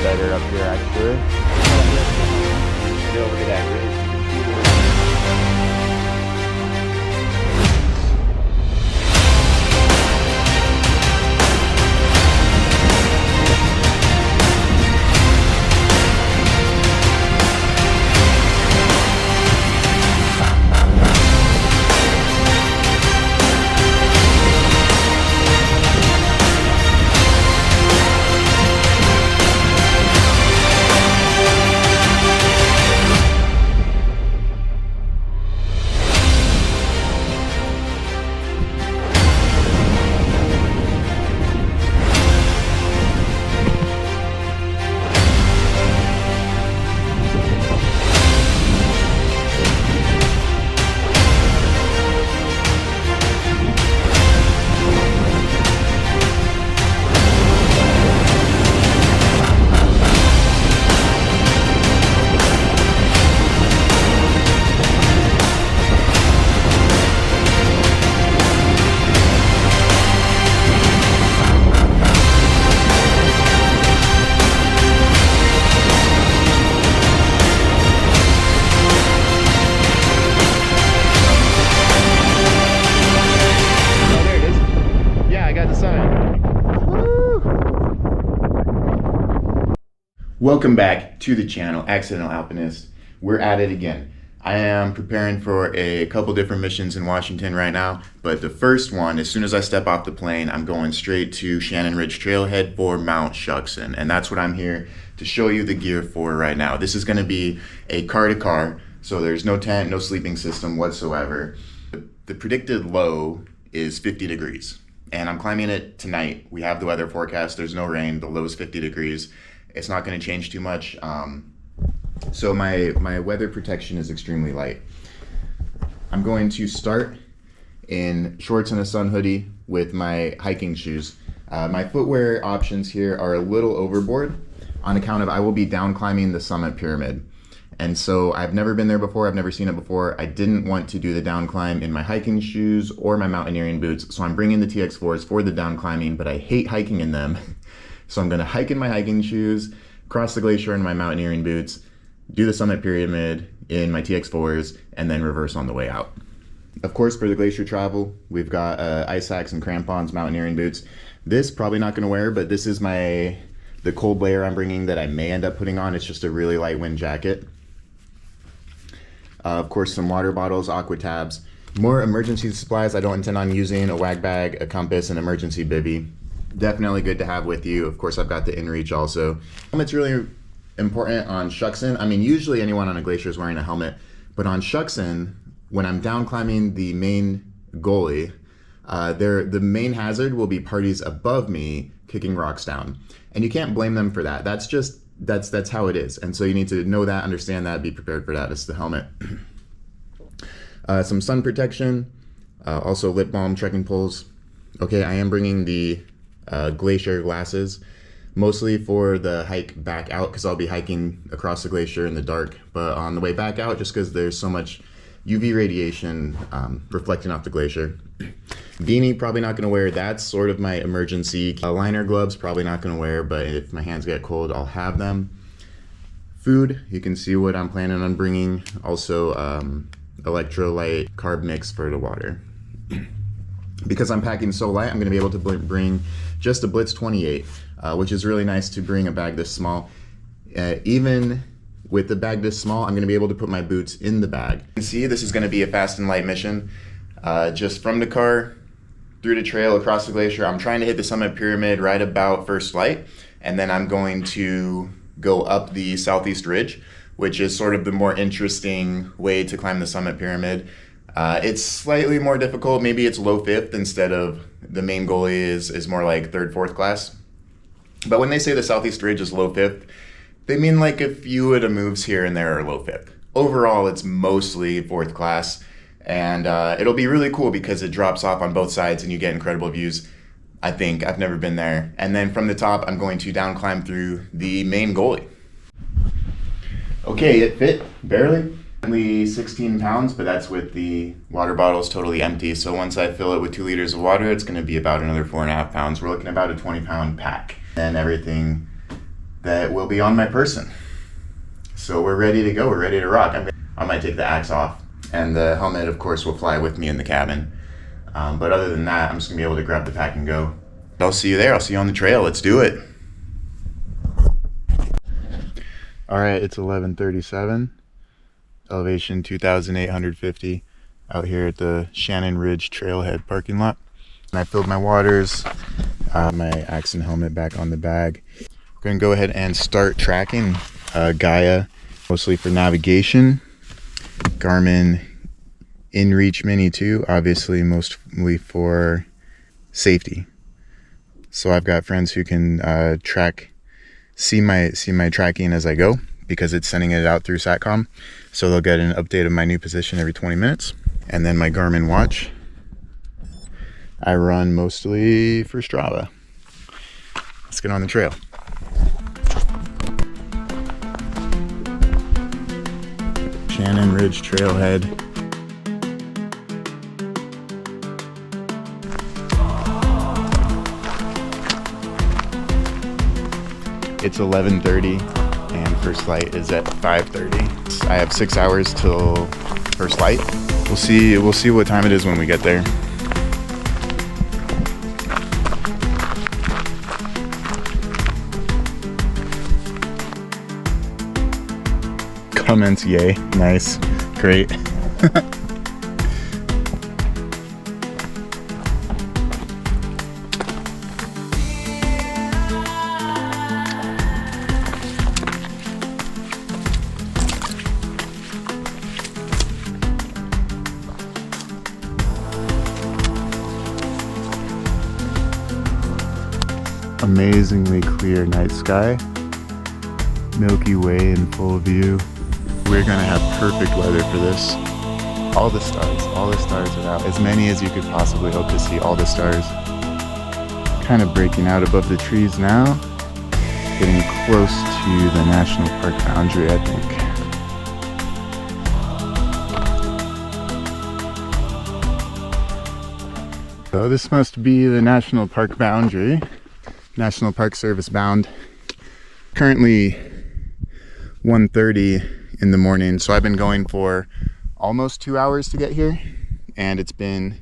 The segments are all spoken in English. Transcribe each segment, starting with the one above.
better up here actually. Get over to that ridge. Welcome back to the channel, Accidental Alpinist. We're at it again. I am preparing for a couple different missions in Washington right now, but the first one, as soon as I step off the plane, I'm going straight to Shannon Ridge Trailhead for Mount Shuksan, and that's what I'm here to show you the gear for right now. This is going to be a car-to-car, so there's no tent, no sleeping system whatsoever. The predicted low is 50 degrees, and I'm climbing it tonight. We have the weather forecast, there's no rain, the low is 50 degrees. It's not going to change too much. So my weather protection is extremely light. I'm going to start in shorts and a sun hoodie with my hiking shoes. My footwear options here are a little overboard on account of I will be down climbing the summit pyramid. And so I've never been there before, I've never seen it before. I didn't want to do the down climb in my hiking shoes or my mountaineering boots, so I'm bringing the TX4s for the down climbing, but I hate hiking in them. So I'm gonna hike in my hiking shoes, cross the glacier in my mountaineering boots, do the summit pyramid in my TX4s, and then reverse on the way out. Of course, for the glacier travel, we've got ice axe and crampons, mountaineering boots. This probably not gonna wear, but this is the cold layer I'm bringing that I may end up putting on. It's just a really light wind jacket. Of course, some water bottles, aqua tabs, more emergency supplies I don't intend on using, a wag bag, a compass, and emergency bivvy. Definitely good to have with you. Of course, I've got the InReach also. Helmet's really important on Shuksan. I mean, usually anyone on a glacier is wearing a helmet, but on Shuksan, when I'm down climbing the main gully, the main hazard will be parties above me kicking rocks down. And you can't blame them for that. That's how it is. And so you need to know that, understand that, be prepared for that. It's the helmet. Some sun protection, also lip balm, trekking poles. Okay, I am bringing the glacier glasses, mostly for the hike back out because I'll be hiking across the glacier in the dark, but on the way back out, just because there's so much UV radiation reflecting off the glacier. Beanie, probably not going to wear. That's sort of my emergency. Liner gloves, probably not going to wear, but if my hands get cold, I'll have them. Food, you can see what I'm planning on bringing. Also, electrolyte carb mix for the water. Because I'm packing so light, I'm going to be able to bring just a Blitz 28, which is really nice to bring a bag this small. Even with the bag this small, I'm going to be able to put my boots in the bag. You can see this is going to be a fast and light mission. Just from the car, through the trail, across the glacier. I'm trying to hit the summit pyramid right about first light, and then I'm going to go up the southeast ridge, which is sort of the more interesting way to climb the summit pyramid. It's slightly more difficult. Maybe it's low fifth instead of the main gully is more like third, fourth class. But when they say the southeast ridge is low fifth, they mean like a few of the moves here and there are low fifth. Overall, it's mostly fourth class, and it'll be really cool because it drops off on both sides and you get incredible views. I think I've never been there. And then from the top, I'm going to down climb through the main gully. Okay, it fit barely. Only 16 pounds, but that's with the water bottles totally empty. So once I fill it with 2 liters of water, it's going to be about another 4.5 pounds. We're looking at about a 20-pound pack. And everything that will be on my person. So we're ready to go, we're ready to rock. I might take the axe off, and the helmet of course will fly with me in the cabin. But other than that, I'm just gonna be able to grab the pack and go. I'll see you there, I'll see you on the trail, let's do it. All right, it's 11:37, elevation 2,850, out here at the Shannon Ridge Trailhead parking lot. And I filled my waters, my axe and helmet back on the bag. I'm gonna go ahead and start tracking Gaia, mostly for navigation. Garmin InReach Mini 2, obviously mostly for safety. So I've got friends who can see my tracking as I go, because it's sending it out through SATCOM. So they'll get an update of my new position every 20 minutes. And then my Garmin watch, I run mostly for Strava. Let's get on the trail. Shannon Ridge Trailhead. It's 11:30 and first light is at 5:30. I have 6 hours till first light. We'll see what time it is when we get there. Comments, yay, nice, great. Amazingly clear night sky, Milky Way in full view. We're gonna have perfect weather for this. All the stars are out, as many as you could possibly hope to see. All the stars kind of breaking out above the trees now, getting close to the national park boundary, I think. So this must be the national park boundary. National Park Service bound. Currently 1:30 in the morning, so I've been going for almost 2 hours to get here, and it's been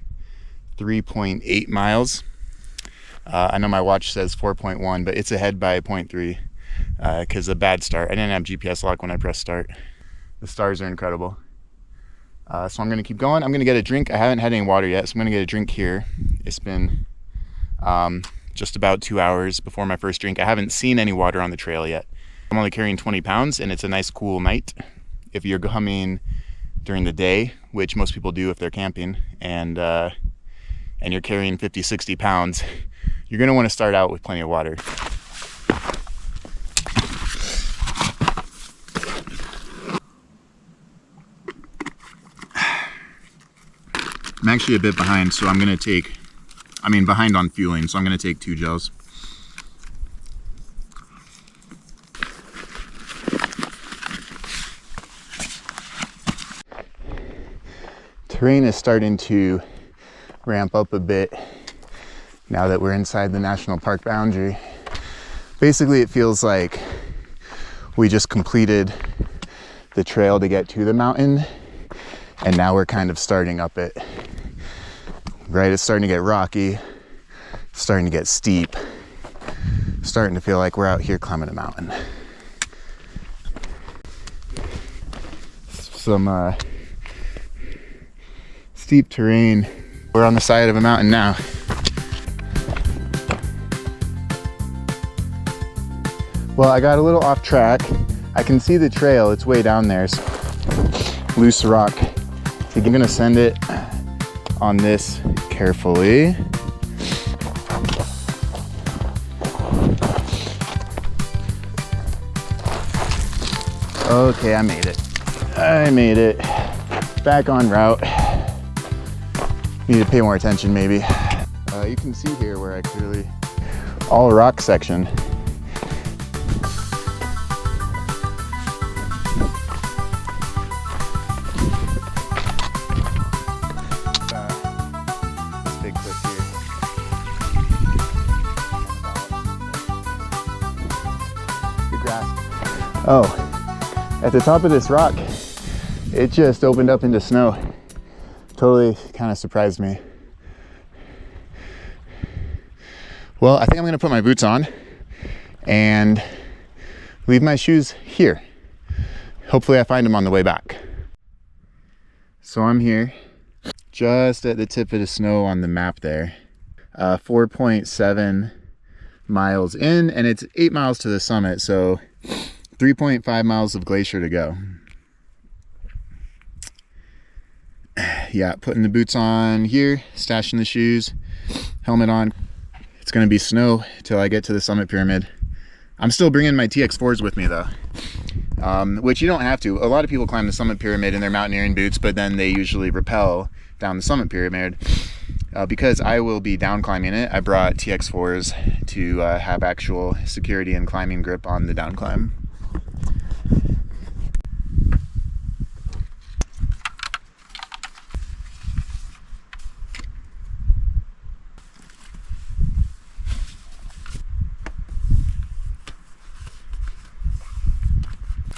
3.8 miles. I know my watch says 4.1, but it's ahead by 0.3 because a bad start. I didn't have GPS lock when I pressed start. The stars are incredible. So I'm gonna keep going. I'm gonna get a drink. I haven't had any water yet, so I'm gonna get a drink here. It's been just about 2 hours before my first drink. I haven't seen any water on the trail yet. I'm only carrying 20 pounds, and it's a nice cool night. If you're coming during the day, which most people do if they're camping, and you're carrying 50, 60 pounds, you're gonna wanna start out with plenty of water. I'm actually a bit behind, so behind on fueling, so I'm gonna take 2 gels. Terrain is starting to ramp up a bit now that we're inside the national park boundary. Basically, it feels like we just completed the trail to get to the mountain, and now we're kind of starting up it. Right, it's starting to get rocky, starting to get steep, starting to feel like we're out here climbing a mountain. Some steep terrain. We're on the side of a mountain now. Well, I got a little off track. I can see the trail, it's way down there. So loose rock. So I'm gonna send it on this carefully. Okay, I made it. Back on route. Need to pay more attention maybe. You can see here where I clearly, all rock section. Oh, at the top of this rock, it just opened up into snow. Totally kind of surprised me. Well, I think I'm gonna put my boots on and leave my shoes here. Hopefully I find them on the way back. So I'm here, just at the tip of the snow on the map there. 4.7 miles in, and it's 8 miles to the summit, so 3.5 miles of glacier to go. Yeah, putting the boots on here, stashing the shoes, helmet on. It's gonna be snow till I get to the summit pyramid. I'm still bringing my TX4s with me though, which you don't have to. A lot of people climb the summit pyramid in their mountaineering boots, but then they usually rappel down the summit pyramid. Because I will be down climbing it, I brought TX4s to have actual security and climbing grip on the down climb.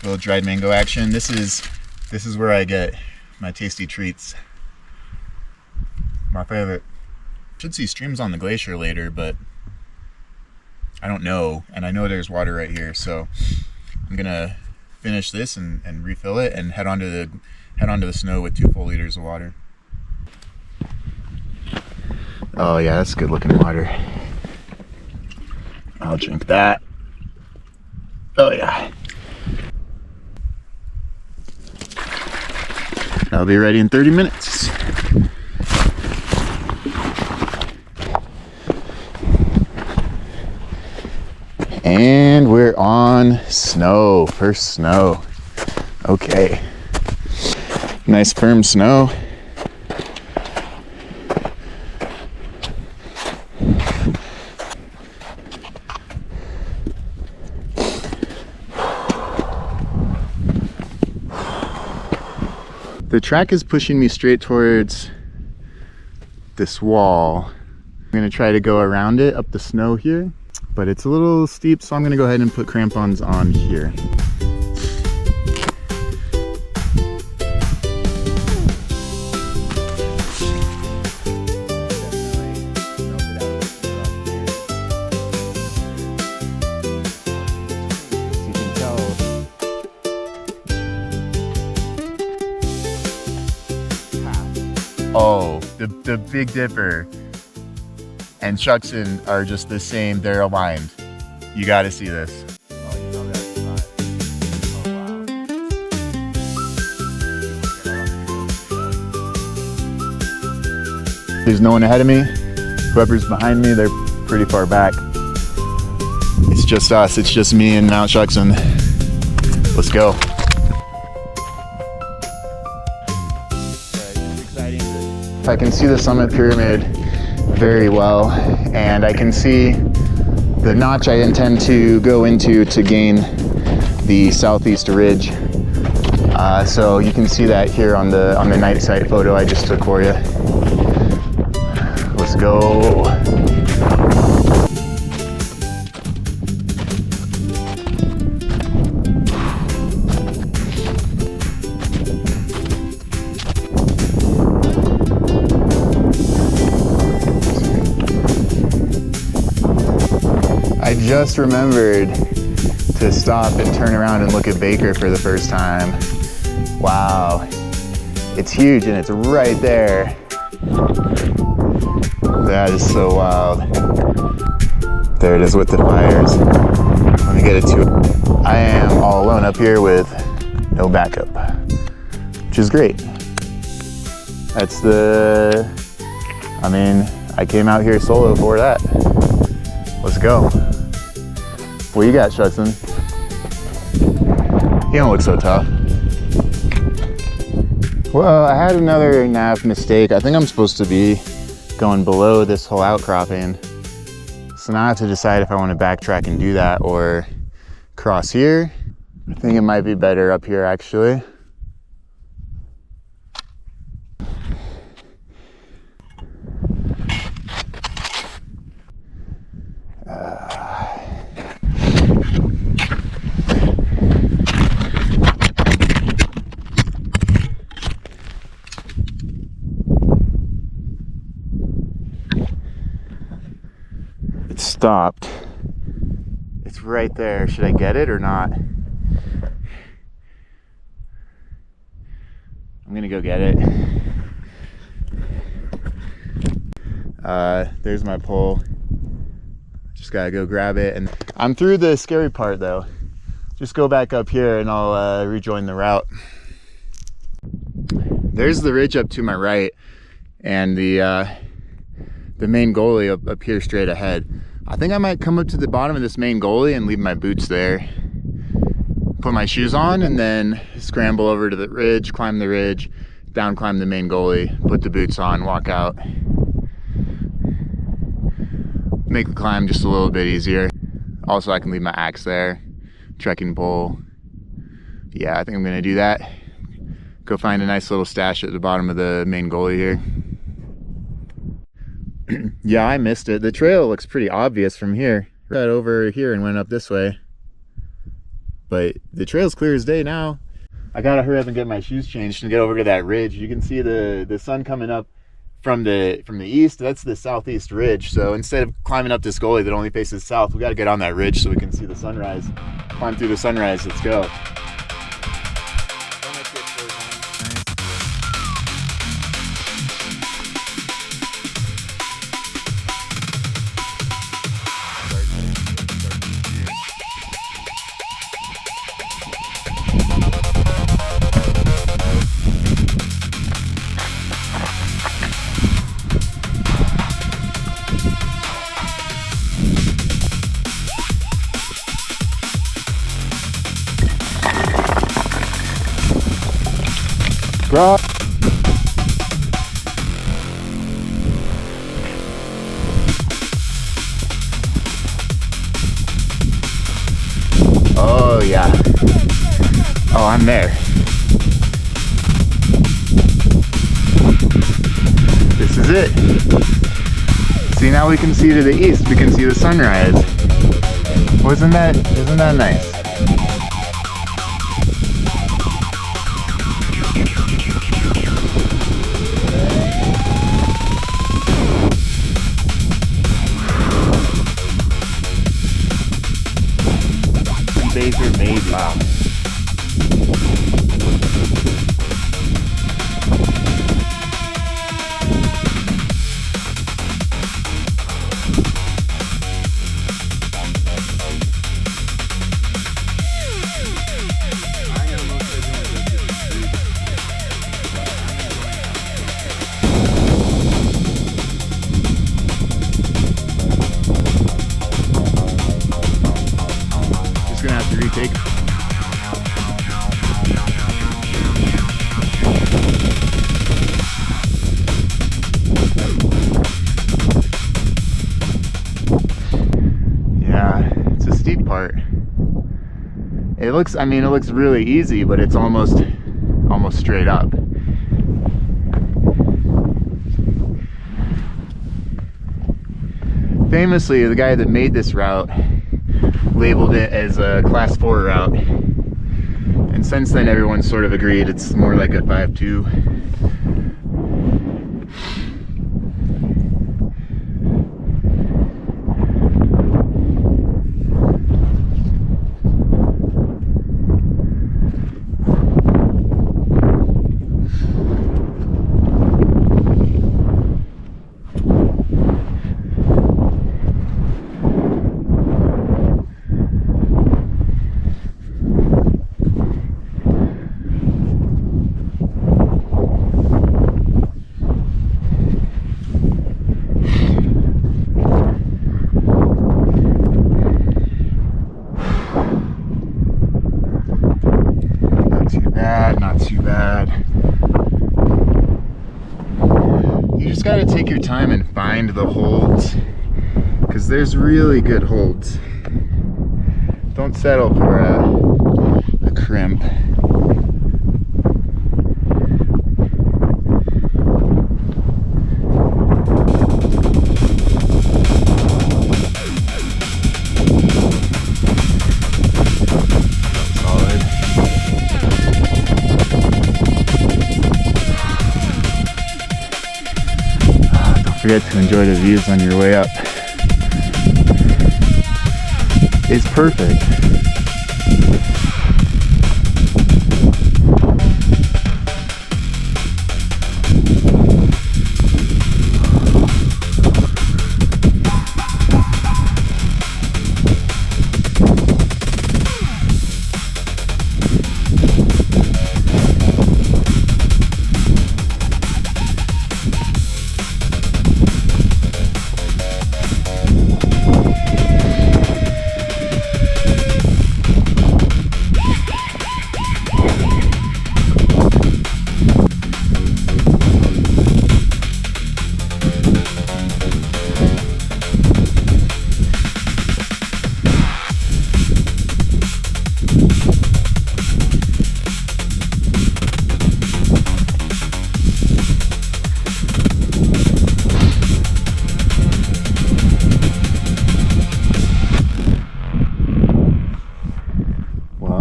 Little dried mango action. This is where I get my tasty treats. My favorite. Should see streams on the glacier later, but I don't know, and I know there's water right here, so I'm gonna finish this and refill it and head onto the snow with 2 full liters of water. Oh yeah, that's good looking water. I'll drink that. Oh yeah. I'll be ready in 30 minutes. And we're on snow, first snow. Okay. Nice firm snow. The track is pushing me straight towards this wall. I'm gonna try to go around it up the snow here, but it's a little steep, so I'm gonna go ahead and put crampons on here. Oh, the Big Dipper and Shuksan are just the same. They're aligned. You got to see this. Oh, you know that. Oh, wow. There's no one ahead of me. Whoever's behind me, they're pretty far back. It's just us. It's just me and Mount Shuksan. Let's go. I can see the summit pyramid very well, and I can see the notch I intend to go into to gain the southeast ridge. So you can see that here on the night sight photo I just took for you. Let's go. I just remembered to stop and turn around and look at Baker for the first time. Wow, it's huge and it's right there. That is so wild. There it is with the fires. Let me get it to. I am all alone up here with no backup, which is great. That's I came out here solo for that. Let's go. What you got, Shuksan? You don't look so tough. Well, I had another nav mistake. I think I'm supposed to be going below this whole outcropping. So now I have to decide if I want to backtrack and do that or cross here. I think it might be better up here, actually. stopped. It's right there. Should I get it or not? I'm gonna go get it. There's my pole. Just gotta go grab it. And I'm through the scary part though. Just go back up here and I'll rejoin the route. There's the ridge up to my right and the main gully up here straight ahead. I think I might come up to the bottom of this main gully and leave my boots there. Put my shoes on and then scramble over to the ridge, climb the ridge, down climb the main gully, put the boots on, walk out. Make the climb just a little bit easier. Also, I can leave my axe there, trekking pole. Yeah, I think I'm gonna do that. Go find a nice little stash at the bottom of the main gully here. Yeah, I missed it. The trail looks pretty obvious from here. I got over here and went up this way. But the trail's clear as day now. I gotta hurry up and get my shoes changed and get over to that ridge. You can see the sun coming up from the east. That's the southeast ridge. So instead of climbing up this gully that only faces south, we gotta get on that ridge so we can see the sunrise. Climb through the sunrise. Let's go. Bro. Oh yeah. Oh, I'm there. This is it. See, now we can see to the east. We can see the sunrise. Isn't that nice? Baker made wow. Retake. Yeah, it's a steep part. It looks, I mean, it looks really easy, but it's almost straight up. Famously, the guy that made this route labeled it as a class 4 route, and since then everyone's sort of agreed it's more like a 5-2. Not too bad. You just got to take your time and find the holds, because there's really good holds. Don't settle for a crimp. Forget to enjoy the views on your way up. is perfect.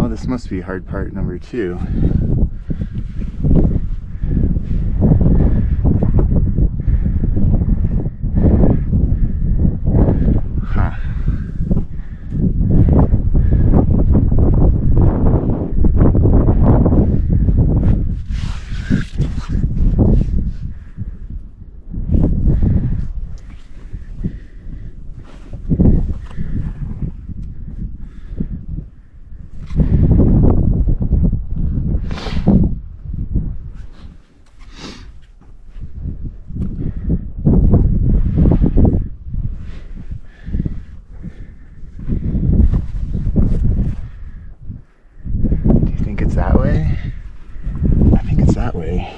This must be hard part number 2. Huh. That way? I think it's that way.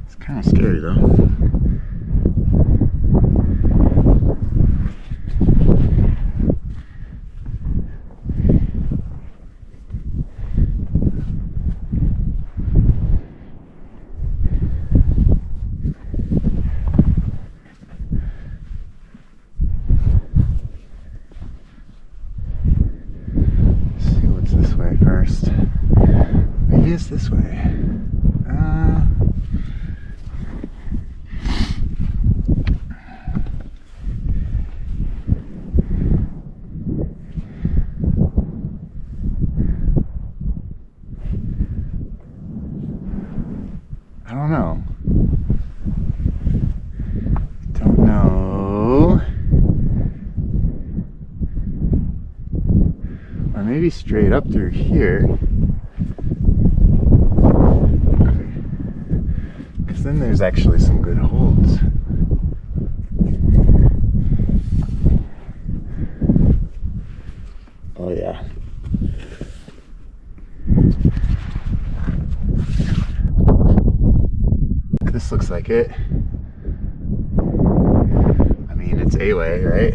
It's kind of scary though. First. Maybe it's this way. I don't know. Don't know. Or maybe straight up through here. Because then there's actually some good holds. Oh yeah. This looks like it. I mean, it's A-way, right?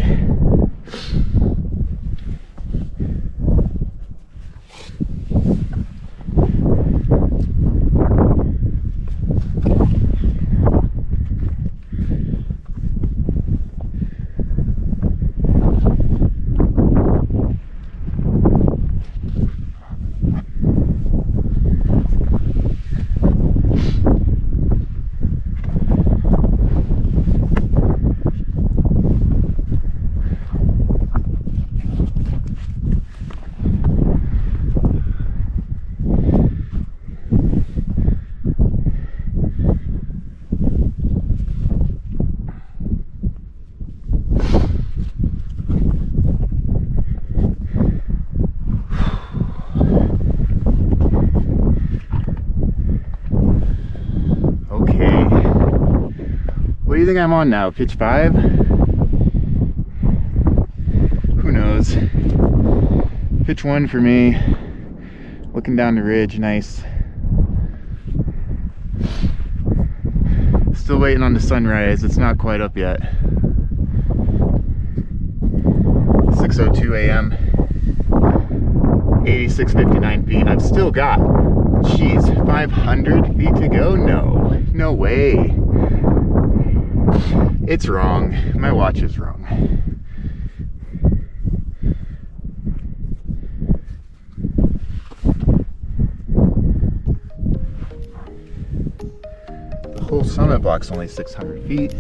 What do you think I'm on now? Pitch 5? Who knows? Pitch 1 for me. Looking down the ridge, nice. Still waiting on the sunrise. It's not quite up yet. 6:02 a.m. 8659 feet. I've still got, geez, 500 feet to go? No way. It's wrong. My watch is wrong. The whole summit block's only 600 feet.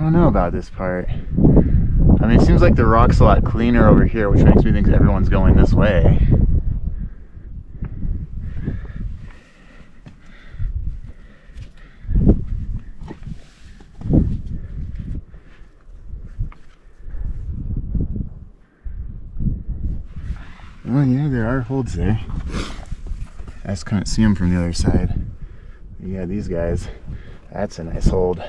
don't know about this part. I mean, it seems like the rock's a lot cleaner over here, which makes me think everyone's going this way. Oh yeah, there are holds there. I just couldn't see them from the other side. Yeah, these guys, that's a nice hold.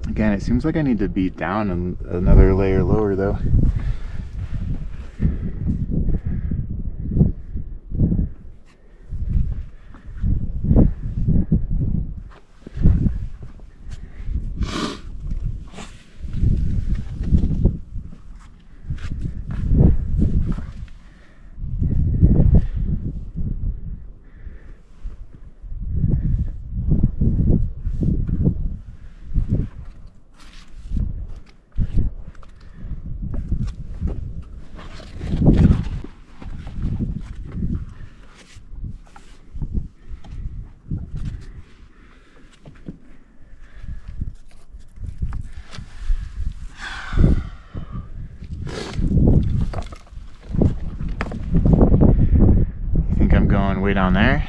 Again, it seems like I need to beat down another layer lower though. Going way down there.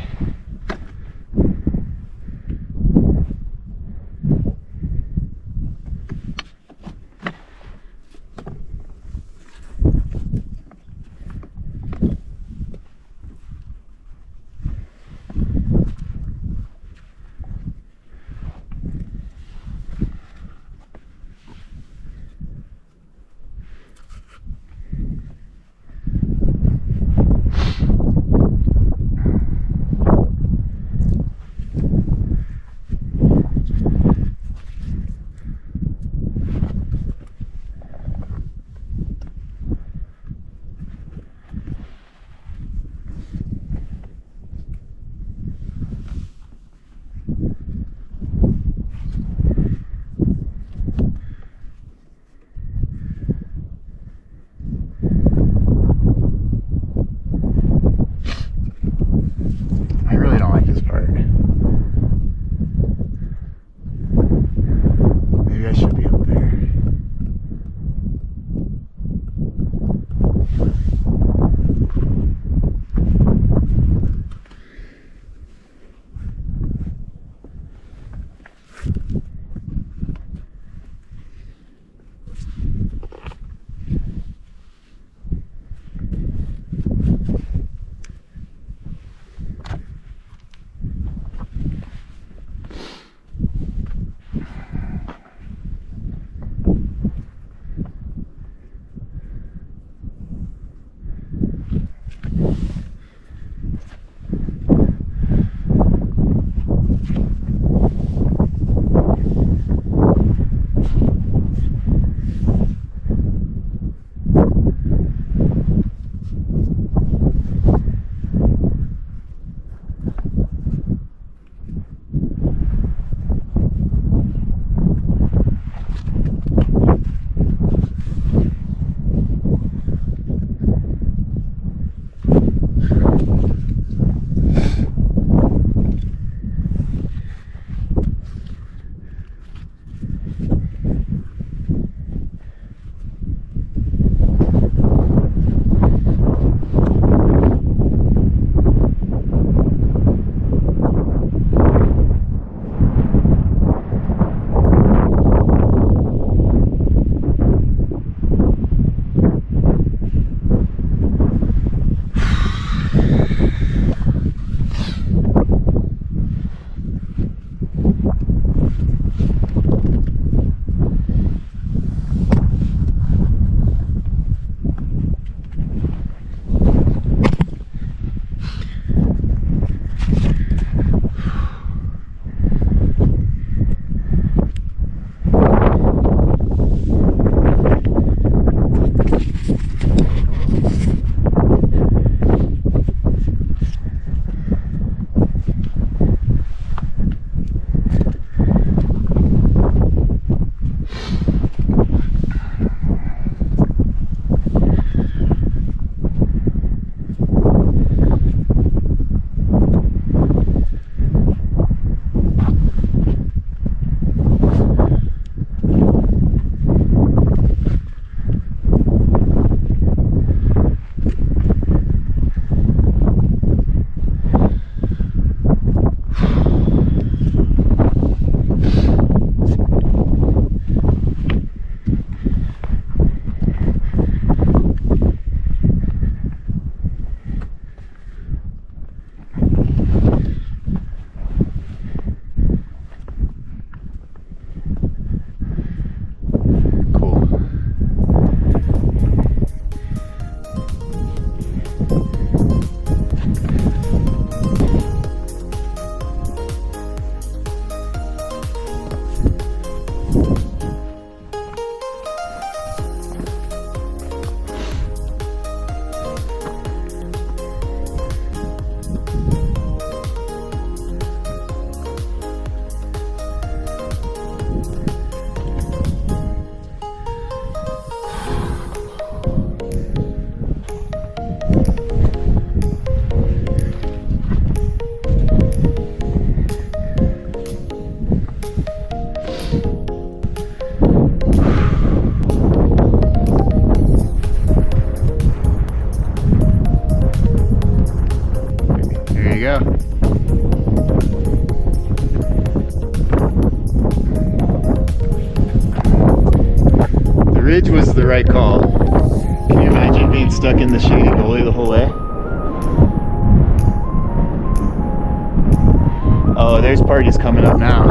stuck in the shady gully the whole way. Oh, there's parties coming up now.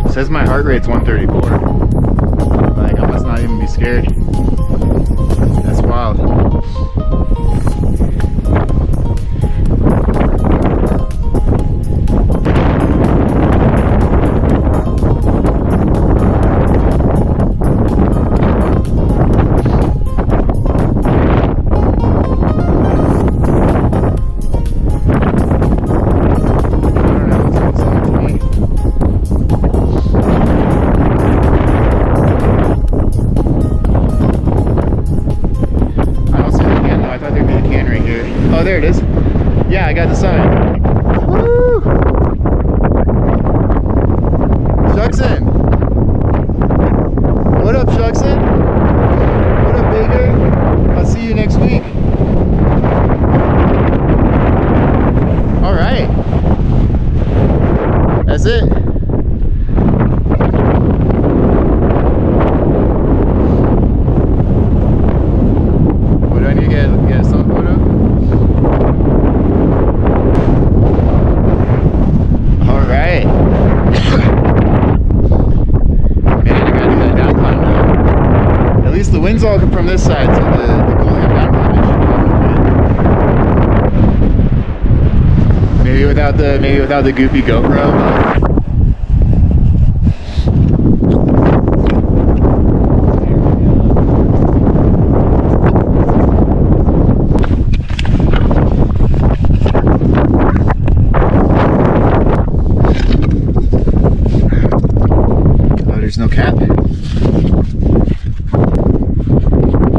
It says my heart rate's 134. Like, I must not even be scared. That's wild. Oh, there it is. Yeah, I got the sign. Woo! Shuksan! What up, Shuksan? What up, Baker? I'll see you next week. Alright. That's it. What do I need to get a sun photo? Alright. Man, I gotta do that down climb now. At least the wind's all from this side, so the gully I'm down climbing should be. Maybe without the goofy GoPro. There's no cap.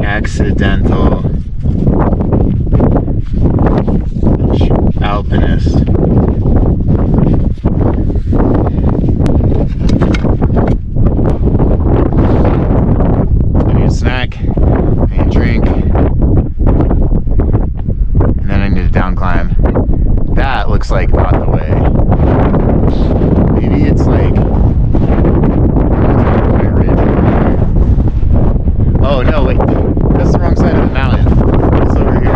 Accidental alpinist. I need a snack, I need a drink, and then I need a down climb. That looks like not the way. Maybe it's like, oh no, wait, that's the wrong side of the mountain. It's over here.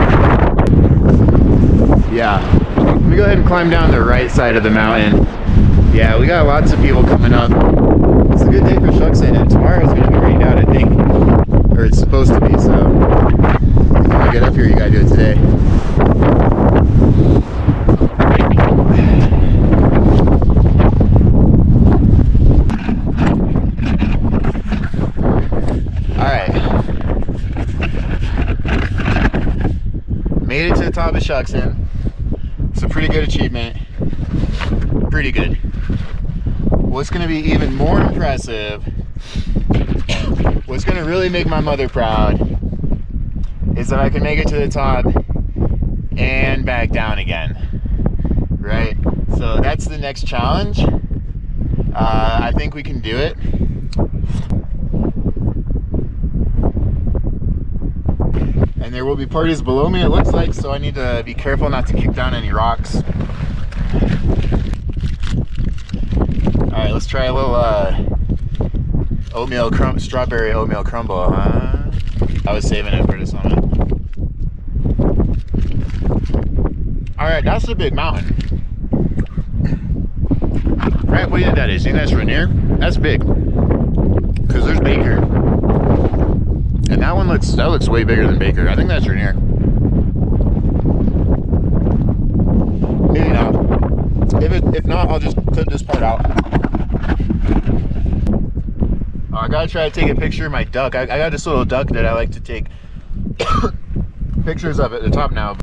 Yeah, let me go ahead and climb down the right side of the mountain. Yeah, we got lots of people coming up. It's a good day for Shuksan, and tomorrow's gonna be rained out, I think. Or it's supposed to be, so if you wanna get up here, you gotta do it today. Made it to the top of Shuksan. It's a pretty good achievement. Pretty good. What's going to be even more impressive, what's going to really make my mother proud, is that I can make it to the top and back down again. Right? So that's the next challenge. I think we can do it. And there will be parties below me, it looks like, so I need to be careful not to kick down any rocks. Alright, let's try a little strawberry oatmeal crumble, huh? I was saving it for the summit. Alright, that's a big mountain. Right, what do you think that is? You think that's Rainier? That's big. Because there's Baker. And that one looks way bigger than Baker. I think that's Rainier. Maybe not. If not, I'll just clip this part out. Oh, I gotta try to take a picture of my duck. I got this little duck that I like to take pictures of at the top now.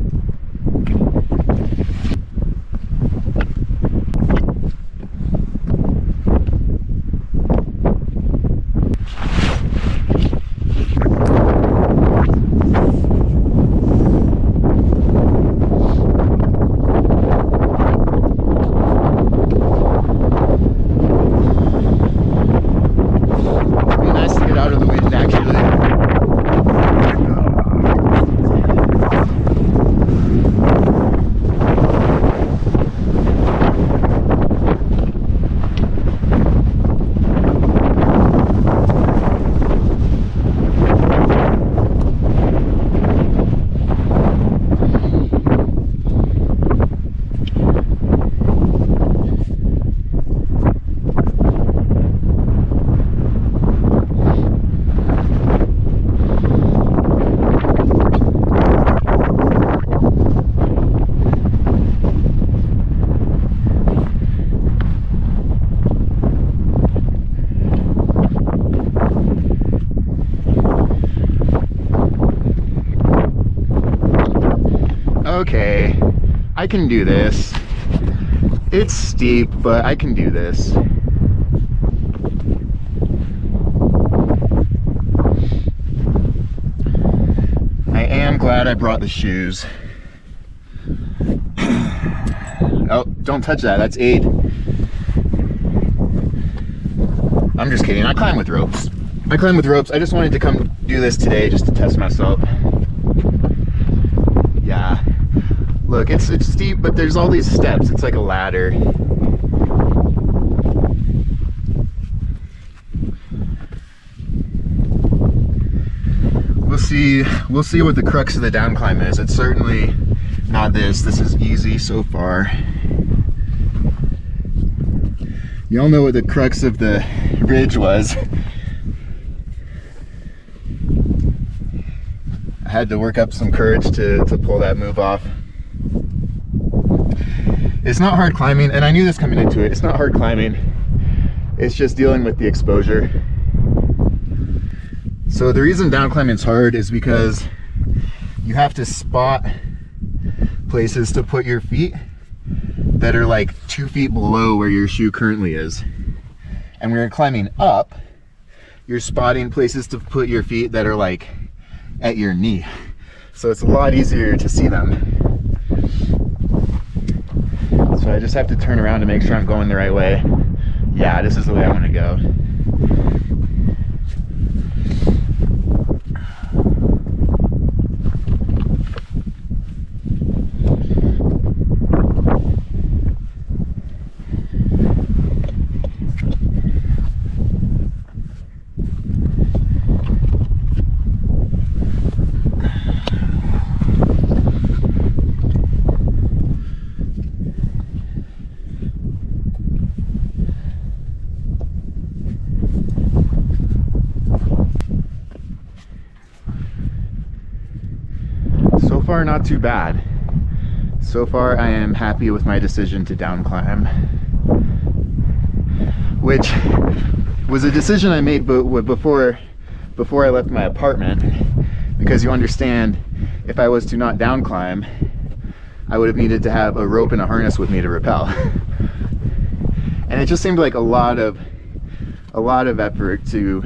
okay, I can do this. It's steep, but I can do this. I am glad I brought the shoes. Oh, don't touch that, that's aid. I'm just kidding, I climb with ropes. I climb with ropes. I just wanted to come do this today just to test myself. Yeah. Look, it's steep, but there's all these steps. It's like a ladder. We'll see what the crux of the down climb is. It's certainly not this. This is easy so far. Y'all know what the crux of the ridge was. I had to work up some courage to pull that move off. It's not hard climbing, and I knew this coming into it. It's not hard climbing. It's just dealing with the exposure. So the reason down climbing is hard is because you have to spot places to put your feet that are like 2 feet below where your shoe currently is. And when you're climbing up, you're spotting places to put your feet that are like at your knee. So it's a lot easier to see them. So I just have to turn around to make sure I'm going the right way. Yeah, this is the way I want to go. So far, not too bad. So far, I am happy with my decision to down climb, which was a decision I made before I left my apartment, because you understand, if I was to not down climb, I would have needed to have a rope and a harness with me to rappel. And it just seemed like a lot of effort to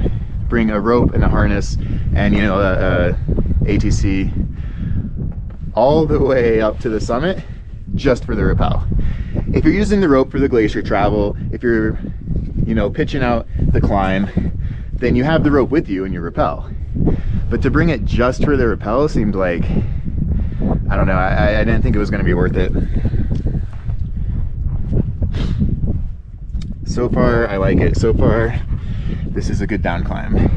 bring a rope and a harness and, you know, a ATC all the way up to the summit just for the rappel. If you're using the rope for the glacier travel, if you're, you know, pitching out the climb, then you have the rope with you and you rappel. But to bring it just for the rappel seemed like, I don't know, I didn't think it was going to be worth it. So far, I like it. So far, this is a good down climb.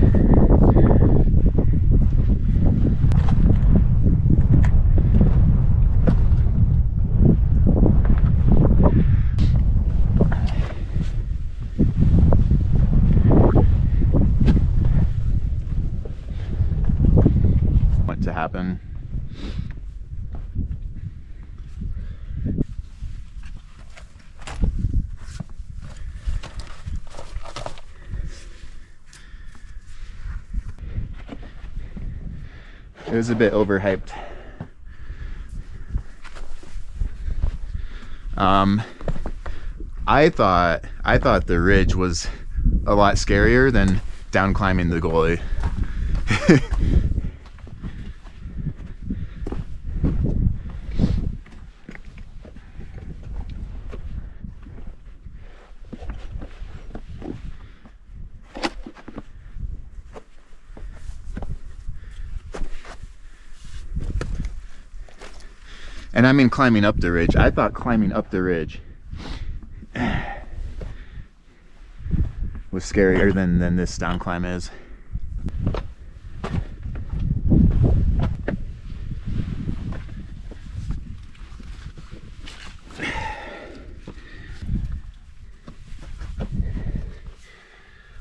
What to happen? It was a bit overhyped. I thought the ridge was a lot scarier than down climbing the gully. And I mean climbing up the ridge. I thought climbing up the ridge was scarier than this down climb is.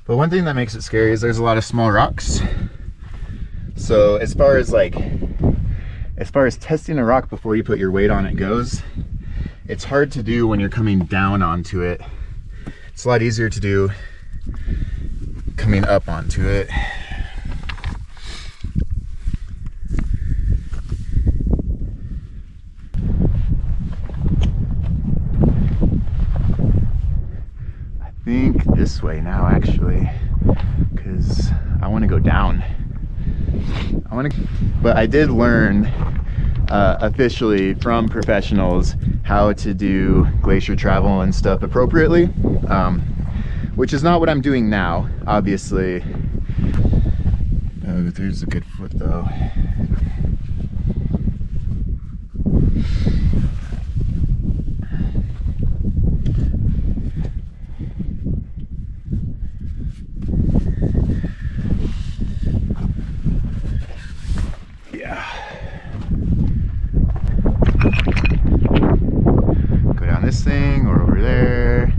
But one thing that makes it scary is there's a lot of small rocks. So as far as testing a rock before you put your weight on it goes, it's hard to do when you're coming down onto it. It's a lot easier to do coming up onto it. this way now, actually, because I want to go down. But I did learn officially from professionals how to do glacier travel and stuff appropriately, which is not what I'm doing now, obviously. Oh, there's a good foot though. Go down this thing or over there.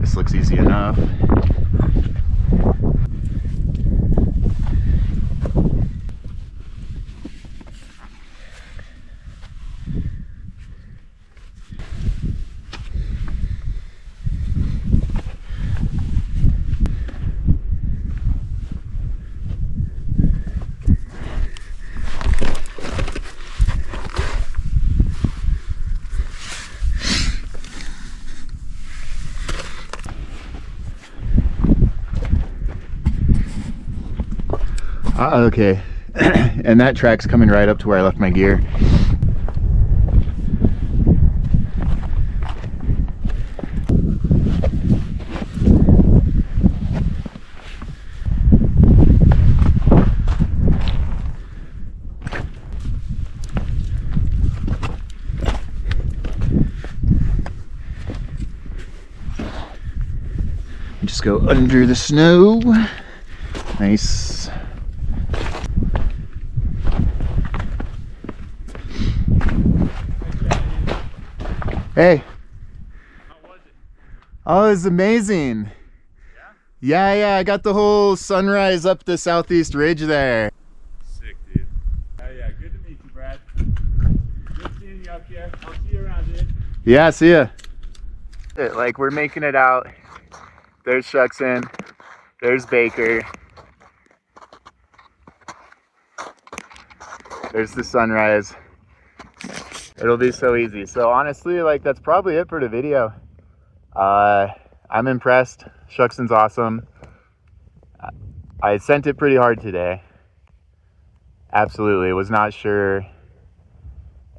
This looks easy enough. Okay, and that track's coming right up to where I left my gear. Just go under the snow. Nice. Hey. How was it? Oh, it was amazing. Yeah? Yeah, I got the whole sunrise up the southeast ridge there. Sick, dude. Yeah, good to meet you, Brad. Good seeing you up here. I'll see you around, dude. Yeah, see ya. Like, we're making it out. There's Shuksan. There's Baker. There's the sunrise. It'll be so easy. So honestly, like, that's probably it for the video. I'm impressed. Shuksan's awesome. I sent it pretty hard today. Absolutely. Was not sure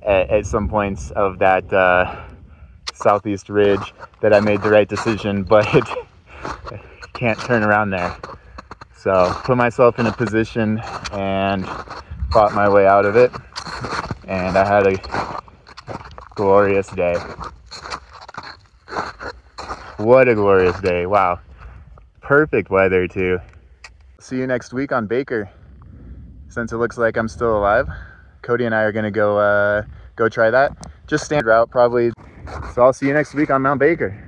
at some points of that southeast ridge that I made the right decision, but can't turn around there. So put myself in a position and fought my way out of it. And I had a glorious day. What a glorious day. Wow. Perfect weather too. See you next week on Baker. Since it looks like I'm still alive, Cody and I are gonna go try that. Just standard route probably. So I'll see you next week on Mount Baker.